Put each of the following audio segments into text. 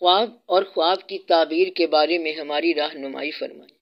خواب اور خواب کی تعبیر کے بارے میں ہماری رہنمائی فرمائیں۔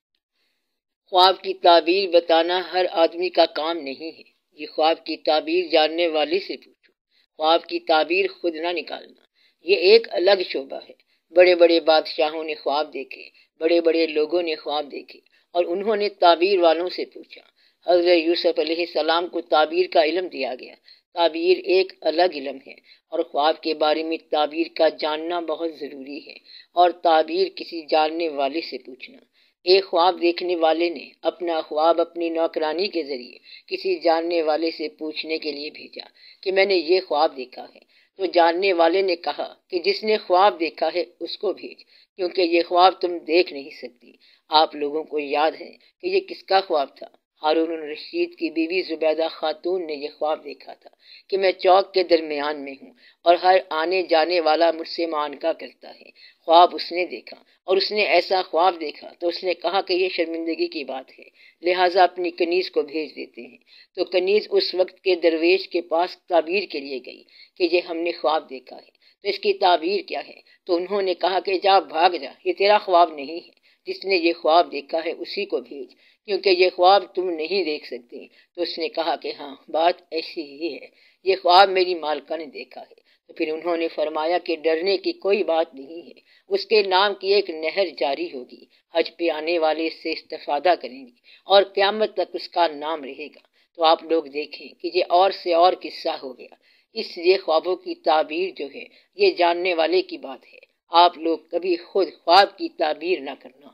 خواب کی تعبیر بتانا ہر آدمی کا کام نہیں ہے، یہ خواب کی تعبیر جاننے والے سے پوچھو۔ خواب کی تعبیر خود نہ نکالنا، یہ ایک الگ شعبہ ہے۔ بڑے بڑے بادشاہوں نے خواب دیکھے، بڑے بڑے لوگوں نے خواب دیکھے اور انہوں نے تعبیر والوں سے پوچھا۔ حضرت یوسف علیہ السلام کو تعبیر کا علم دیا گیا۔ تعبیر ایک الگ علم ہے اور خواب کے بارے میں تعبیر کا جاننا بہت ضروری ہے، اور تعبیر کسی جاننے والے سے پوچھنا۔ ایک خواب دیکھنے والے نے اپنا خواب اپنی نوکرانی کے ذریعے کسی جاننے والے سے پوچھنے کے لیے بھیجا کہ میں نے یہ خواب دیکھا ہے، تو جاننے والے نے کہا کہ جس نے خواب دیکھا ہے اس کو بھیج، کیونکہ یہ خواب تم دیکھ نہیں سکتی۔ آپ لوگوں کو یاد ہے کہ یہ کس کا خواب تھا؟ ہارون الرشید کی بیوی زبیدہ خاتون نے یہ خواب دیکھا تھا کہ میں چوک کے درمیان میں ہوں اور ہر آنے جانے والا مجھ سے معانقہ کرتا ہے۔ خواب اس نے دیکھا اور اس نے ایسا خواب دیکھا تو اس نے کہا کہ یہ شرمندگی کی بات ہے، لہٰذا اپنی کنیز کو بھیج دیتے ہیں۔ تو کنیز اس وقت کے درویش کے پاس تعبیر کے لیے گئی کہ یہ ہم نے خواب دیکھا ہے، تو اس کی تعبیر کیا ہے؟ تو انہوں نے کہا کہ جا بھاگ جا، یہ تیرا خواب نہیں ہے، جس نے یہ خواب دیکھا ہے اسی کو بھیج، کیونکہ یہ خواب تم نہیں دیکھ سکتی۔ تو اس نے کہا کہ ہاں، بات ایسی ہی ہے، یہ خواب میری مالکہ نے دیکھا ہے۔ تو پھر انہوں نے فرمایا کہ ڈرنے کی کوئی بات نہیں ہے، اس کے نام کی ایک نہر جاری ہوگی، حج پہ آنے والے اس سے استفادہ کریں گے اور قیامت تک اس کا نام رہے گا۔ تو آپ لوگ دیکھیں کہ یہ اور سے اور قصہ ہو گیا۔ اس لیے خوابوں کی تعبیر جو ہے یہ جاننے والے کی بات ہے، آپ لوگ کبھی خود خواب کی تعبیر نہ کرنا۔